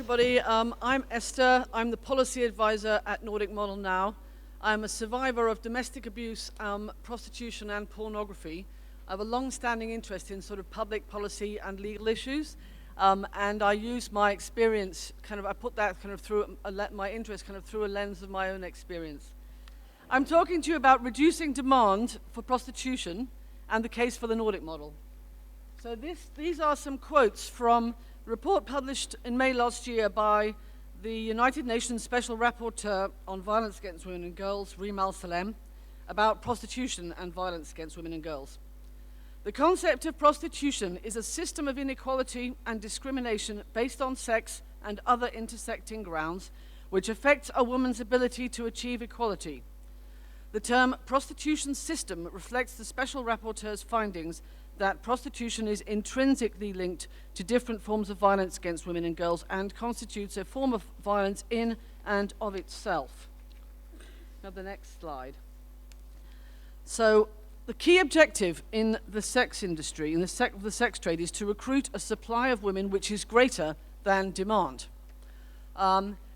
everybody. I'm Esther. I'm the policy advisor at Nordic Model Now. I'm a survivor of domestic abuse, prostitution, and pornography. I have a long-standing interest in sort of public policy and legal issues, and I use my experience, I put that through my interest through a lens of my own experience. I'm talking to you about reducing demand for prostitution and the case for the Nordic model. So these are some quotes from a report published in May last year by the United Nations Special Rapporteur on Violence Against Women and Girls, Reem Al-Salem, about prostitution and violence against women and girls. The concept of prostitution is a system of inequality and discrimination based on sex and other intersecting grounds, which affects a woman's ability to achieve equality. The term prostitution system reflects the Special Rapporteur's findings that prostitution is intrinsically linked to different forms of violence against women and girls and constitutes a form of violence in and of itself. Now the next slide. So the key objective in the sex industry, in the sex trade, is to recruit a supply of women which is greater than demand.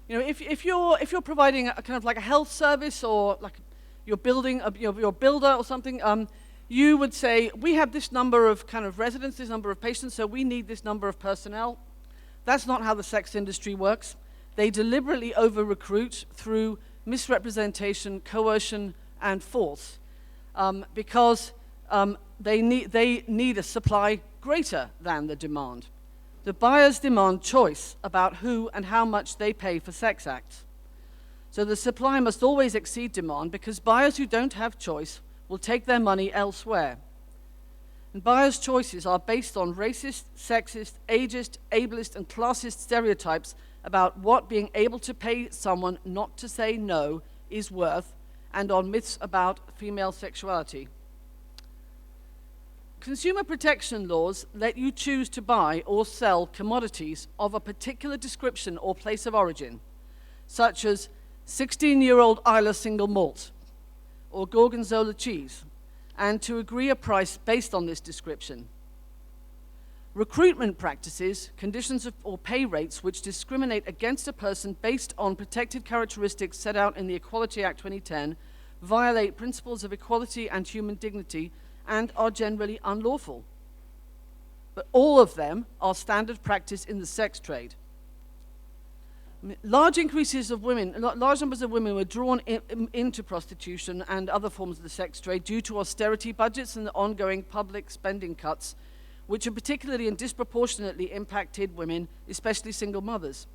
If you're providing a kind of like a health service, or like you're building you're a builder or something, you would say, we have this number of residents, this number of patients, so we need this number of personnel. That's not how the sex industry works. They deliberately over-recruit through misrepresentation, coercion, and force, because they need a supply greater than the demand. The buyers demand choice about who and how much they pay for sex acts. So the supply must always exceed demand, because buyers who don't have choice will take their money elsewhere. And buyers' choices are based on racist, sexist, ageist, ableist, and classist stereotypes about what being able to pay someone not to say no is worth, and on myths about female sexuality. Consumer protection laws let you choose to buy or sell commodities of a particular description or place of origin, such as 16-year-old Islay single malt, or Gorgonzola cheese, and to agree a price based on this description. Recruitment practices, conditions or pay rates which discriminate against a person based on protected characteristics set out in the Equality Act 2010 violate principles of equality and human dignity and are generally unlawful. But all of them are standard practice in the sex trade. Large numbers of women were drawn into prostitution and other forms of the sex trade due to austerity budgets and the ongoing public spending cuts, which have particularly and disproportionately impacted women, especially single mothers.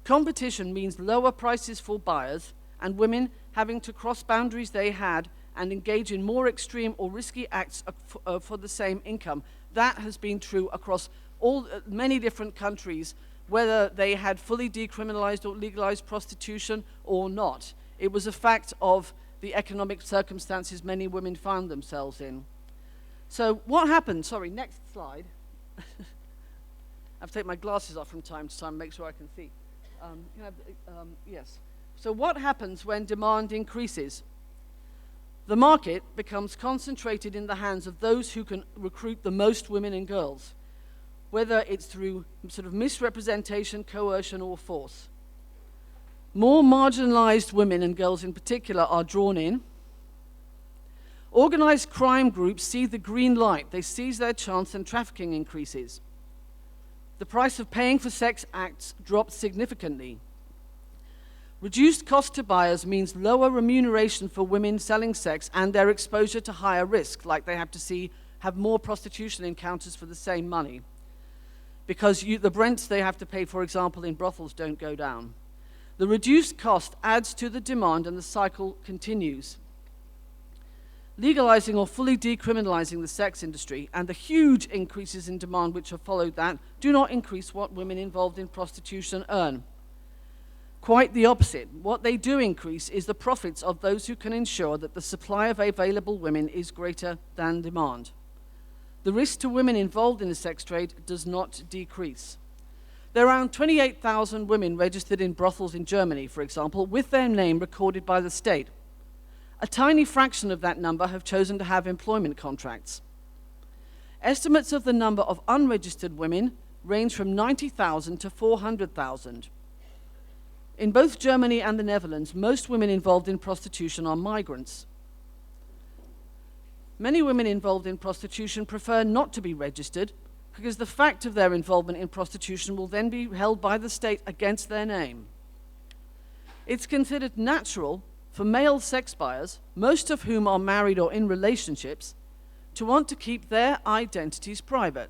Competition means lower prices for buyers, and women having to cross boundaries they had and engage in more extreme or risky acts for the same income. That has been true across many different countries, whether they had fully decriminalized or legalized prostitution or not. It was a fact of the economic circumstances many women found themselves in. So what happened? Sorry, next slide. I have to take my glasses off from time to time, make sure I can see. Yes. So what happens when demand increases? The market becomes concentrated in the hands of those who can recruit the most women and girls, whether it's through sort of misrepresentation, coercion, or force. More marginalized women and girls in particular are drawn in. Organized crime groups see the green light. They seize their chance and trafficking increases. The price of paying for sex acts drops significantly. Reduced cost to buyers means lower remuneration for women selling sex and their exposure to higher risk, like they have more prostitution encounters for the same money, because the rents they have to pay, for example, in brothels don't go down. The reduced cost adds to the demand and the cycle continues. Legalizing or fully decriminalizing the sex industry and the huge increases in demand which have followed that do not increase what women involved in prostitution earn. Quite the opposite. What they do increase is the profits of those who can ensure that the supply of available women is greater than demand. The risk to women involved in the sex trade does not decrease. There are around 28,000 women registered in brothels in Germany, for example, with their name recorded by the state. A tiny fraction of that number have chosen to have employment contracts. Estimates of the number of unregistered women range from 90,000 to 400,000. In both Germany and the Netherlands, most women involved in prostitution are migrants. Many women involved in prostitution prefer not to be registered because the fact of their involvement in prostitution will then be held by the state against their name. It's considered natural for male sex buyers, most of whom are married or in relationships, to want to keep their identities private.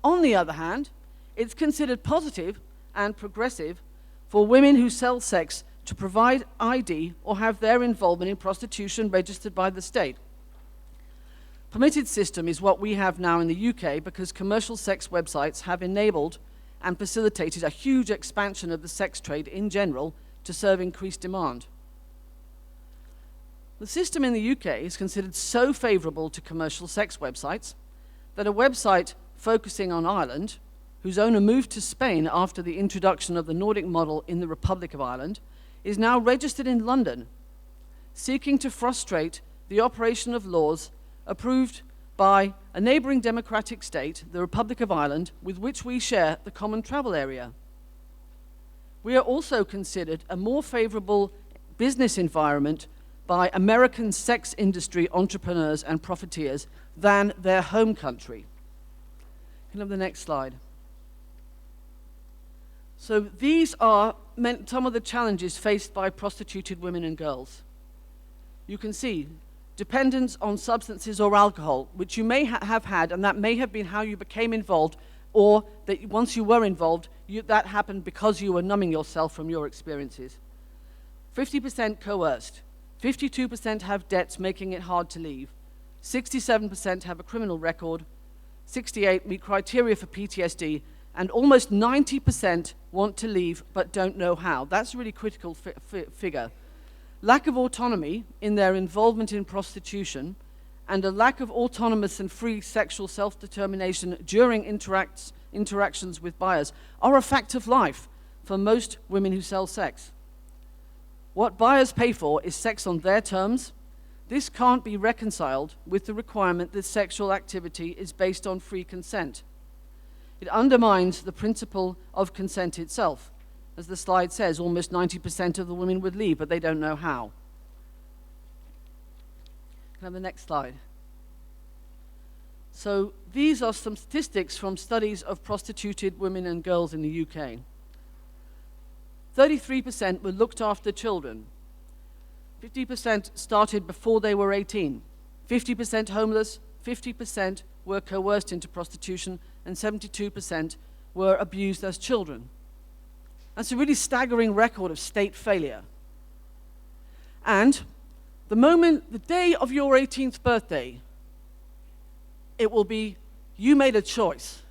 On the other hand, it's considered positive and progressive for women who sell sex to provide ID or have their involvement in prostitution registered by the state. Permitted system is what we have now in the UK because commercial sex websites have enabled and facilitated a huge expansion of the sex trade in general to serve increased demand. The system in the UK is considered so favorable to commercial sex websites that a website focusing on Ireland, whose owner moved to Spain after the introduction of the Nordic model in the Republic of Ireland, is now registered in London, seeking to frustrate the operation of laws approved by a neighbouring democratic state, the Republic of Ireland, with which we share the common travel area. We are also considered a more favourable business environment by American sex industry entrepreneurs and profiteers than their home country. Can I have the next slide? So these are some of the challenges faced by prostituted women and girls. You can see dependence on substances or alcohol, which you may have had, and that may have been how you became involved, or that once you were involved, that happened because you were numbing yourself from your experiences. 50% coerced. 52% have debts making it hard to leave. 67% have a criminal record. 68% meet criteria for PTSD. And almost 90% want to leave but don't know how. That's a really critical figure. Lack of autonomy in their involvement in prostitution and a lack of autonomous and free sexual self-determination during interactions with buyers are a fact of life for most women who sell sex. What buyers pay for is sex on their terms. This can't be reconciled with the requirement that sexual activity is based on free consent. It undermines the principle of consent itself. As the slide says, almost 90% of the women would leave, but they don't know how. Can I have the next slide? So these are some statistics from studies of prostituted women and girls in the UK. 33% were looked after children. 50% started before they were 18. 50% homeless. 50% were coerced into prostitution, and 72% were abused as children. That's a really staggering record of state failure. And the day of your 18th birthday, it will be, you made a choice.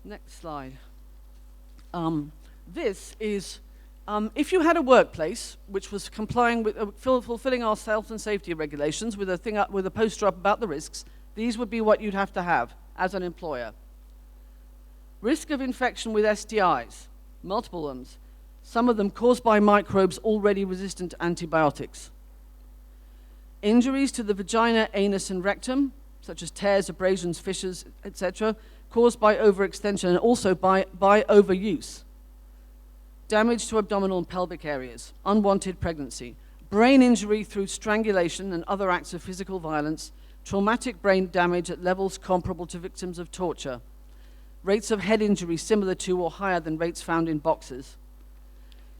Next slide. This is, if you had a workplace which was complying with, fulfilling our health and safety regulations with a poster up about the risks, these would be what you'd have to have as an employer. Risk of infection with STIs, multiple ones, some of them caused by microbes already resistant to antibiotics. Injuries to the vagina, anus, and rectum, such as tears, abrasions, fissures, etc., caused by overextension and also by overuse. Damage to abdominal and pelvic areas, unwanted pregnancy, brain injury through strangulation and other acts of physical violence, traumatic brain damage at levels comparable to victims of torture, rates of head injury similar to or higher than rates found in boxers,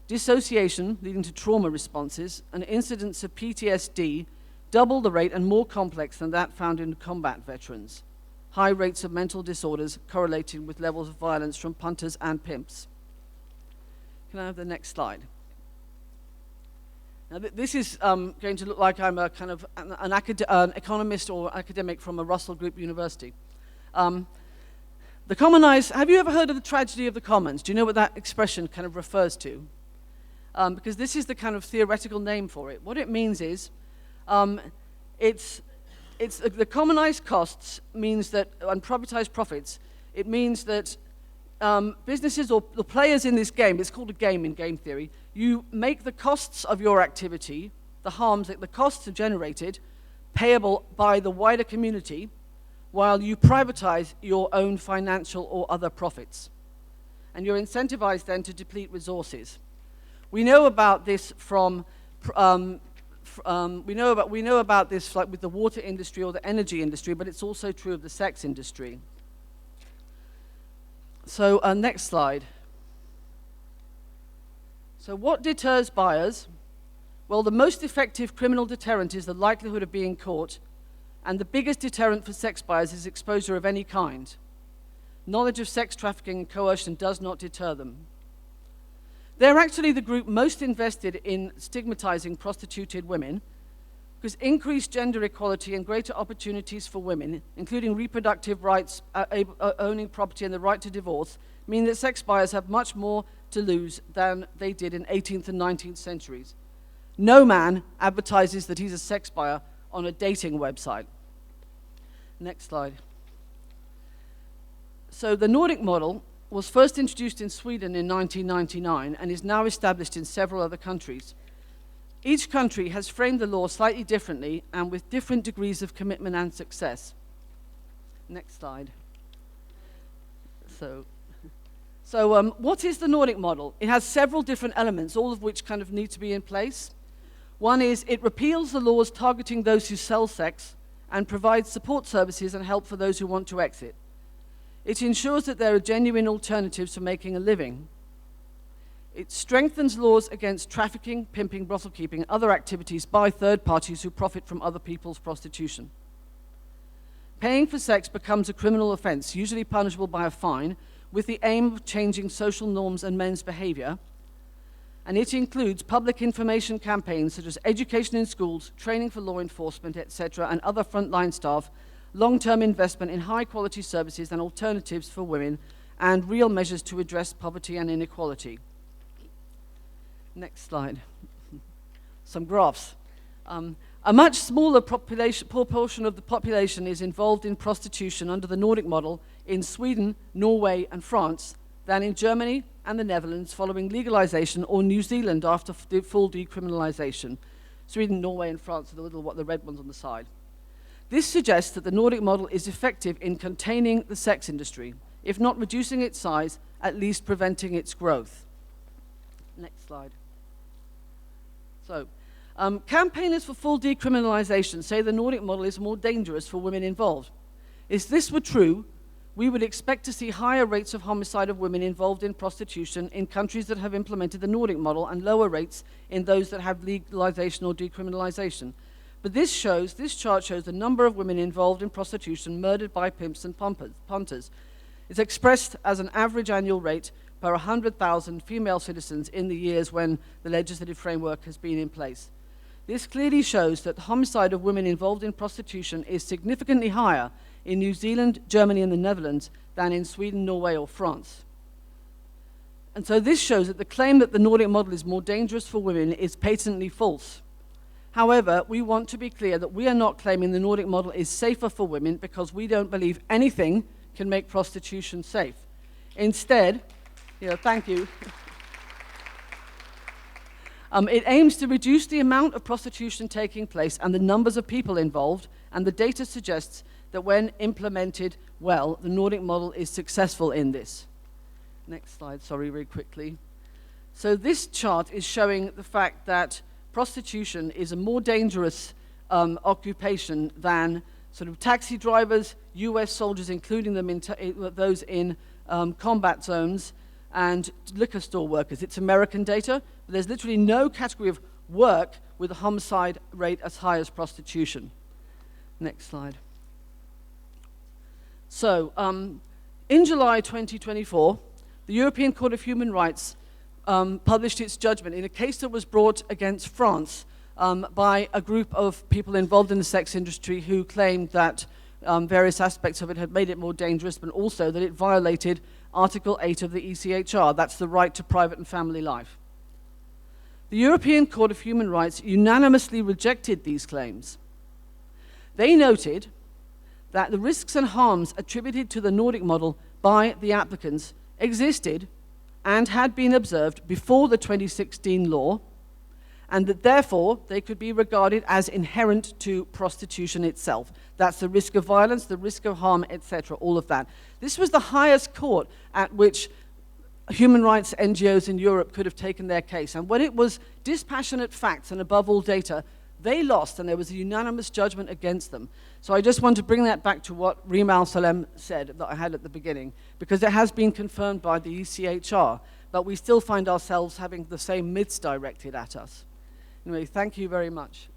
dissociation leading to trauma responses, and incidents of PTSD double the rate and more complex than that found in combat veterans. High rates of mental disorders correlated with levels of violence from punters and pimps. Can I have the next slide? Now, this is going to look like I'm a kind of an economist or academic from a Russell Group University. The commonized, have you ever heard of the tragedy of the commons? Do you know what that expression kind of refers to? Because this is the kind of theoretical name for it. What it means is, it's the commonized costs means that, and privatized profits, it means that businesses or the players in this game, it's called a game in game theory, you make the costs of your activity, the harms, the costs are generated, payable by the wider community, while you privatize your own financial or other profits. And you're incentivized then to deplete resources. We know about this from, we know about this like with the water industry or the energy industry, but it's also true of the sex industry. So next slide. So what deters buyers? Well, the most effective criminal deterrent is the likelihood of being caught, and the biggest deterrent for sex buyers is exposure of any kind. Knowledge of sex trafficking and coercion does not deter them. They're actually the group most invested in stigmatizing prostituted women, because increased gender equality and greater opportunities for women, including reproductive rights, owning property, and the right to divorce, mean that sex buyers have much more to lose than they did in 18th and 19th centuries. No man advertises that he's a sex buyer on a dating website. Next slide. So the Nordic model was first introduced in Sweden in 1999 and is now established in several other countries. Each country has framed the law slightly differently and with different degrees of commitment and success. Next slide. So what is the Nordic model? It has several different elements, all of which kind of need to be in place. One is it repeals the laws targeting those who sell sex and provides support services and help for those who want to exit. It ensures that there are genuine alternatives for making a living. It strengthens laws against trafficking, pimping, brothel keeping, and other activities by third parties who profit from other people's prostitution. Paying for sex becomes a criminal offense, usually punishable by a fine, with the aim of changing social norms and men's behavior. And it includes public information campaigns such as education in schools, training for law enforcement, etc., and other frontline staff, long-term investment in high-quality services and alternatives for women, and real measures to address poverty and inequality. Next slide. Some graphs. A much smaller proportion of the population is involved in prostitution under the Nordic model in Sweden, Norway, and France than in Germany and the Netherlands following legalization, or New Zealand after full decriminalization. Sweden, Norway, and France are the red ones on the side. This suggests that the Nordic model is effective in containing the sex industry, if not reducing its size, at least preventing its growth. Next slide. So, campaigners for full decriminalization say the Nordic model is more dangerous for women involved. If this were true, we would expect to see higher rates of homicide of women involved in prostitution in countries that have implemented the Nordic model and lower rates in those that have legalization or decriminalization. But this chart shows the number of women involved in prostitution murdered by pimps and punters. It's expressed as an average annual rate per 100,000 female citizens in the years when the legislative framework has been in place. This clearly shows that the homicide of women involved in prostitution is significantly higher in New Zealand, Germany, and the Netherlands than in Sweden, Norway, or France. And so this shows that the claim that the Nordic model is more dangerous for women is patently false. However, we want to be clear that we are not claiming the Nordic model is safer for women because we don't believe anything can make prostitution safe. Instead, thank you. It aims to reduce the amount of prostitution taking place and the numbers of people involved, and the data suggests that when implemented well, the Nordic model is successful in this. Next slide, sorry, very quickly. So this chart is showing the fact that prostitution is a more dangerous occupation than sort of taxi drivers, US soldiers, including them those in combat zones, and liquor store workers. It's American data, but there's literally no category of work with a homicide rate as high as prostitution. Next slide. So, in July 2024, the European Court of Human Rights published its judgment in a case that was brought against France by a group of people involved in the sex industry who claimed that various aspects of it had made it more dangerous, but also that it violated Article 8 of the ECHR, that's the right to private and family life. The European Court of Human Rights unanimously rejected these claims. They noted that the risks and harms attributed to the Nordic model by the applicants existed and had been observed before the 2016 law, and that therefore they could be regarded as inherent to prostitution itself. That's the risk of violence, the risk of harm, etc., all of that. This was the highest court at which human rights NGOs in Europe could have taken their case. And when it was dispassionate facts and above all data, they lost, and there was a unanimous judgment against them. So I just want to bring that back to what Reem Al-Salem said that I had at the beginning, because it has been confirmed by the ECHR, but we still find ourselves having the same myths directed at us. Anyway, thank you very much.